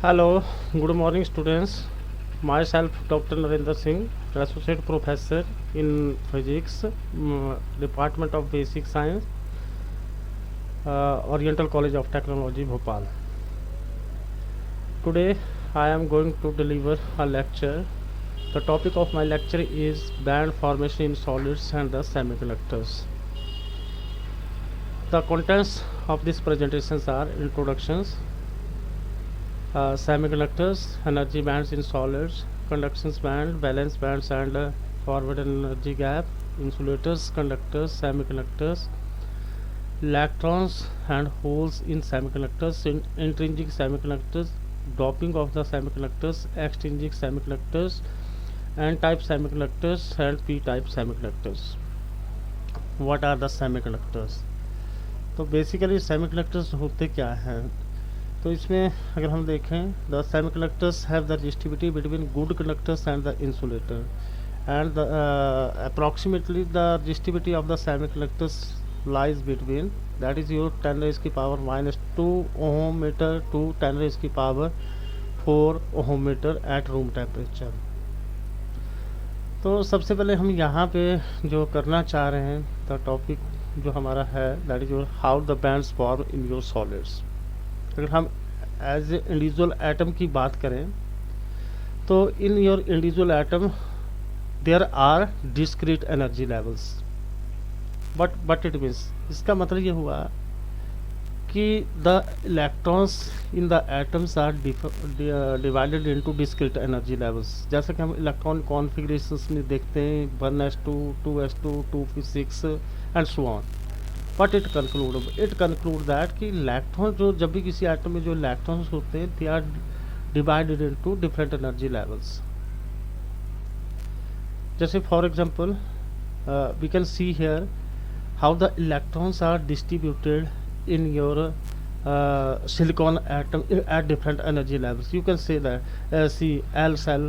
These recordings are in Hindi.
Hello, good morning, students. Myself, Dr. Narendra Singh, Associate Professor in Physics, Department of Basic Science, Oriental College of Technology, Bhopal. Today, I am going to deliver a lecture. The topic of my lecture is band formation in solids and the semiconductors. The contents of these presentations are introductions, semiconductors, energy bands in solids, conduction band, valence bands and forward energy gap, insulators, conductors, semiconductors, electrons and holes in semiconductors, intrinsic semiconductors, doping of the semiconductors, extrinsic semiconductors, n-type semiconductors and p-type semiconductors. What are the semiconductors? तो बेसिकली सेमीकंडक्टर्स होते क्या हैं? तो इसमें अगर हम देखें, the semiconductors have the resistivity between good conductors and the insulator and the approximately the resistivity of the semiconductors lies between, that is your 10 raised की power -2 ohm meter to 10 raised की power 4 ohm meter at room temperature. तो सबसे पहले हम यहाँ पे जो करना चाह रहे हैं, द टॉपिक जो हमारा है, that is your how the bands form in your solids. अगर हम एज ए इंडिविजुअल एटम की बात करें तो in your individual atom there are discrete energy levels. But it means, इसका मतलब ये हुआ कि the electrons in the atoms are divided into discrete energy levels. जैसे कि हम इलेक्ट्रॉन कॉन्फ़िगरेशंस में देखते हैं 1s2, 2s2, 2p6 and so on. But it conclude that कि इलेक्ट्रॉन जो जब भी किसी एटम में जो इलेक्ट्रॉन्स होते हैं, they are divided into different energy levels. जैसे for example we can see here how the electrons are distributed in your silicon atom at different energy levels. You can say that see L cell,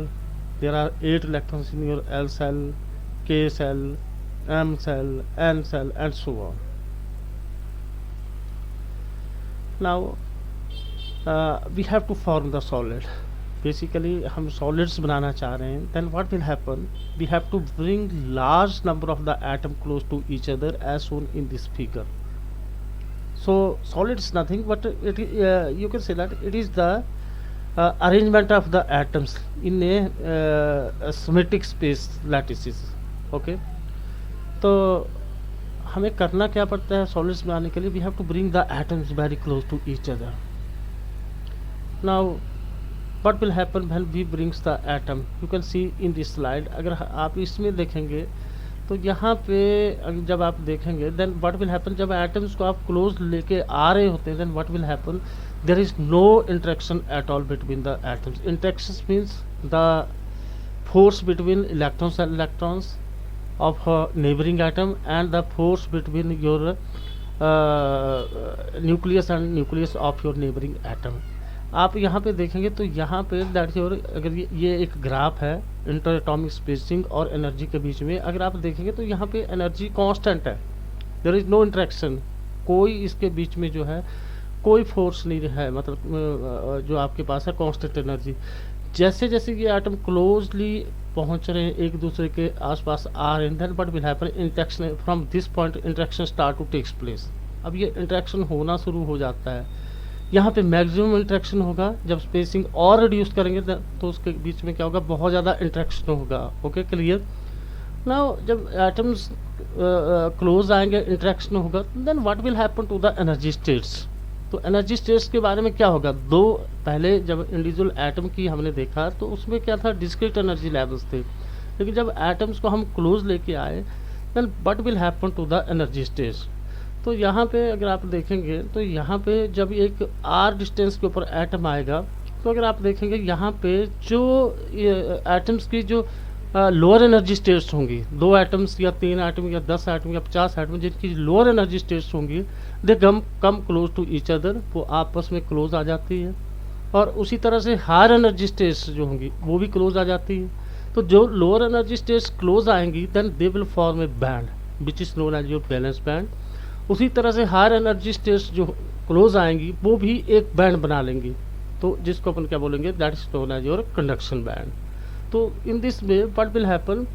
there are 8 electrons in your L cell, K cell, M cell, N cell and so on. Now we have to form the solid. Basically हम सॉलिड्स बनाना चाह रहे हैं, then what will happen, we have to bring large number of the atom close to each other as shown in this figure. So solids nothing but it you can say that it is the arrangement of the atoms in a symmetric space lattices. Okay, तो हमें करना क्या पड़ता है सॉलिड्स बनाने के लिए? We have to bring the atoms very close to each other. Now what will happen when we brings the atom? You can see in this slide. अगर आप इसमें देखेंगे तो यहाँ पे जब आप देखेंगे then what will happen, जब atoms को आप close लेके आ रहे होते हैं then what will happen, there is no interaction at all between the atoms. Interactions means the force between electrons and electrons of neighboring atom and the force between your nucleus and nucleus of your neighboring atom. आप यहाँ पे देखेंगे तो यहाँ पे दैट योर, अगर ये एक ग्राफ है इंटर एटॉमिक स्पेसिंग और एनर्जी के बीच में, अगर आप देखेंगे तो यहाँ पे एनर्जी कांस्टेंट है, देयर इज नो इंटरेक्शन, कोई इसके बीच में जो है कोई फोर्स नहीं है, मतलब जो आपके पास है कांस्टेंट एनर्जी। जैसे जैसे ये एटम क्लोजली पहुँच रहे हैं एक दूसरे के आसपास आ रहे हैं, then what will happen, interaction from this point interaction start to takes place. अब ये इंटरेक्शन होना शुरू हो जाता है। यहाँ पे मैक्सिमम इंटरेक्शन होगा जब स्पेसिंग और रिड्यूस करेंगे तो उसके बीच में क्या होगा, बहुत ज़्यादा इंटरेक्शन होगा। Okay, clear. नाउ जब एटम्स क्लोज आएंगे, इंटरेक्शन होगा, then what will happen to the energy states. तो एनर्जी स्टेट्स के बारे में क्या होगा, दो पहले जब इंडिविजुअल एटम की हमने देखा तो उसमें क्या था, डिस्क्रीट एनर्जी लेवल्स थे, लेकिन जब एटम्स को हम क्लोज लेके आए then what will happen to the energy states. तो यहाँ पे अगर आप देखेंगे तो यहाँ पे जब एक आर डिस्टेंस के ऊपर एटम आएगा तो अगर आप देखेंगे यहाँ पे जो एटम्स की जो लोअर एनर्जी स्टेट्स होंगी, 2 एटम्स या 3 एटम या 10 एटम या 50 एटम जिनकी लोअर एनर्जी स्टेट्स होंगी, they come close to each other, वो आपस में क्लोज आ जाती है। और उसी तरह से हायर एनर्जी स्टेट्स जो होंगी वो भी क्लोज आ जाती है। तो जो लोअर एनर्जी स्टेट्स क्लोज आएंगी then they will form a band which is known as your valence band. उसी तरह से हायर एनर्जी स्टेट्स जो क्लोज आएंगी वो भी एक बैंड बना लेंगी। तो जिसको अपन क्या बोलेंगे, that is known as your conduction band. तो in this way what will happen,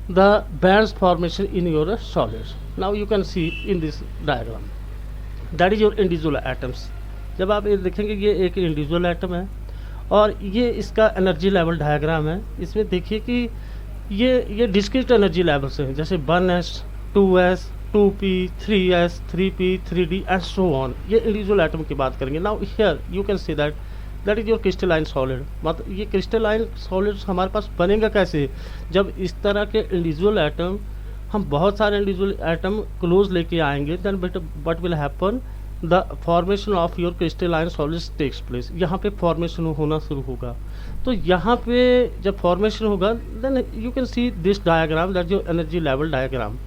the bands formation in your solids. Now you can see in this diagram, that is your individual atoms. जब आप ये देखेंगे ये एक इंडिविजुअल एटम है और ये इसका एनर्जी लेवल डायग्राम है. इसमें देखिए कि ये डिस्क्रीट एनर्जी लेवल्स हैं, जैसे 1s 2s 2p 3s 3p 3d and so on. ये इंडिविजुअल एटम की बात करेंगे. Now here you can see that is your crystalline solid. मतलब ये क्रिस्टलाइन सॉलिड्स हमारे पास बनेगा कैसे, जब इस तरह के इंडिविजुअल एटम, हम बहुत सारे इंडिविजुअल एटम क्लोज लेके आएंगे, then what will happen, the formation of your crystalline solids takes place. यहाँ पे फॉर्मेशन होना शुरू होगा. तो यहाँ पे जब फॉर्मेशन होगा then you can see this diagram, that your energy level diagram.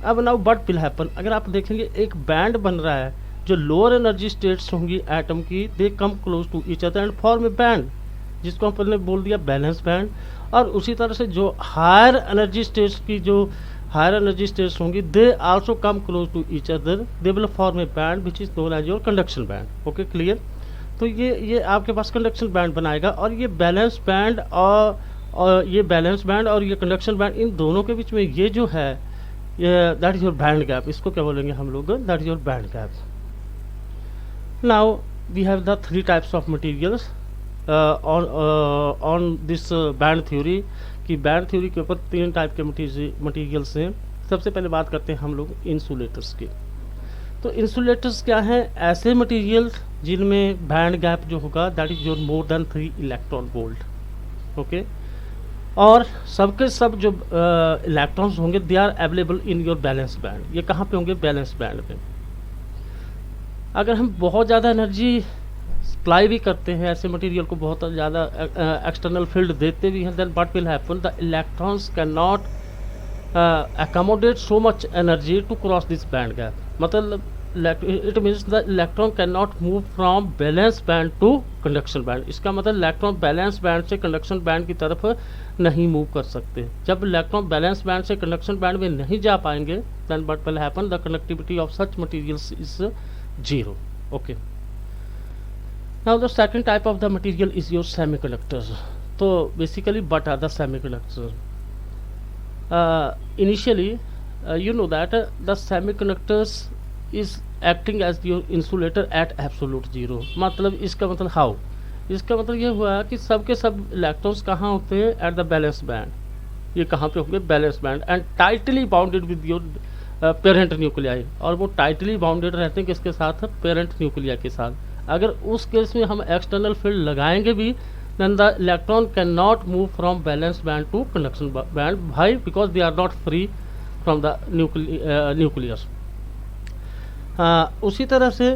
अब नाउ व्हाट विल हैपन, अगर आप देखेंगे एक बैंड बन रहा है, जो लोअर एनर्जी स्टेट्स होंगी एटम की, they come close to each other and form a band, जिसको हम पहले बोल दिया बैलेंस बैंड. और उसी तरह से जो हायर एनर्जी स्टेट्स की, जो हायर एनर्जी स्टेट्स होंगी, they also come close to each other, they will form a band which is known as your conduction band. Okay, clear. तो ये आपके पास कंडक्शन बैंड बनाएगा. और ये बैलेंस बैंड और ये बैलेंस बैंड और ये कंडक्शन बैंड, इन दोनों के बीच में ये जो है, ये that is your band gap. इसको क्या बोलेंगे हम लोग, that is your band gap. Now we have the three types of materials on this band theory. कि बैंड थ्योरी के ऊपर 3 टाइप के मटेरियल्स हैं. सबसे पहले बात करते हैं हम लोग इंसुलेटर्स की. तो इंसुलेटर्स क्या हैं, ऐसे मटेरियल्स जिनमें बैंड गैप जो होगा that is your more than 3 electron volt. Okay, और सबके सब जो इलेक्ट्रॉन्स होंगे they are available in your valence band. ये कहाँ पे होंगे, बैलेंस बैंड पे. अगर हम बहुत ज़्यादा एनर्जी सप्लाई भी करते हैं ऐसे मटेरियल को, बहुत ज़्यादा एक्सटर्नल फील्ड देते भी हैं, then what will happen, the electrons can not accommodate so much energy to cross this band gap. मतलब it means the electron cannot move from valence band to conduction band. इसका मतलब इलेक्ट्रॉन बैलेंस बैंड से कंडक्शन बैंड की तरफ नहीं मूव कर सकते. जब इलेक्ट्रॉन बैलेंस बैंड से कंडक्शन बैंड में नहीं जा पाएंगे, then what will happen, the conductivity of such materials is 0. Okay. Now the second type of the material is your semiconductors. तो basically what are the semiconductors? Initially you know that the semiconductors is acting as your insulator at absolute zero. मतलब इसका मतलब how, इसका मतलब ये हुआ कि सब के सब इलेक्ट्रॉन्स कहाँ होते हैं, एट द बैलेंस बैंड. ये कहाँ पे होंगे, balance band, and tightly bounded with your parent nuclei. और वो टाइटली बाउंडेड रहते हैं किसके साथ, पेरेंट न्यूक्लिया के साथ. अगर उस केस में हम एक्सटर्नल फील्ड लगाएंगे भी, then the electron cannot move from valence band to conduction band. Why? Because they are not free from the nucleus. उसी तरह से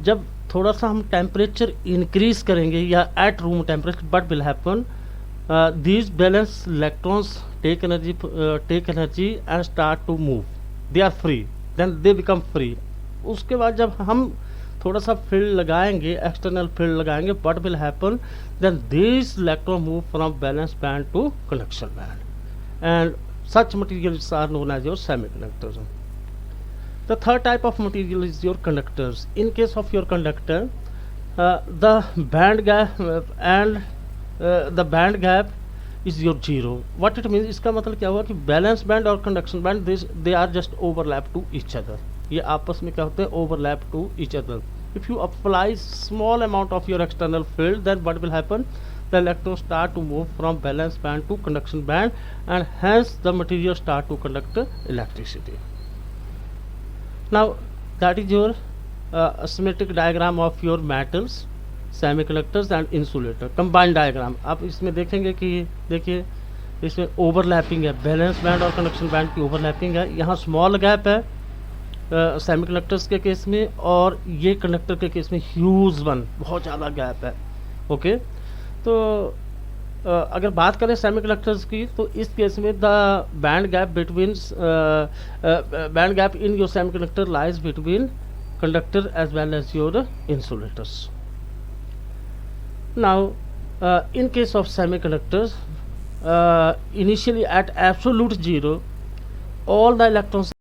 जब थोड़ा सा हम टेम्परेचर इंक्रीज करेंगे या eight room temperature, what will happen, these valence electrons take energy and start to move. They are free, then they become free. उसके बाद जब हम थोड़ा सा फील्ड लगाएंगे, एक्सटर्नल फील्ड लगाएंगे, what will happen, then this electron move from valence band to conduction band, and such materials are known as your semiconductors. The third type of material is your conductors. In case of your conductor, the band gap and the band gap is your 0. What it means, इसका मतलब क्या हुआ कि बैलेंस बैंड और conduction band they are just overlap to each other. ये आपस में क्या होते हैं, overlap to each other. If you apply small amount of your external field, then what will happen, the electrons start to move from valence band to conduction band, and hence the material start to conduct electricity. Now that is your schematic diagram of your metals, semiconductors and insulator combined diagram. आप इसमें देखेंगे कि देखिए इसमें ओवरलैपिंग है, बैलेंस बैंड और कंडक्शन बैंड की ओवरलैपिंग है. यहाँ स्मॉल गैप है सेमीकंडक्टर्स के केस में, और ये कंडक्टर के केस में ह्यूज वन, बहुत ज़्यादा गैप है. ओके, तो अगर बात करें सेमीकंडक्टर्स की, तो इस केस में the band gap in your semiconductor lies between conductor as well as your insulators. Now in case of semiconductors, initially at absolute zero, all the electrons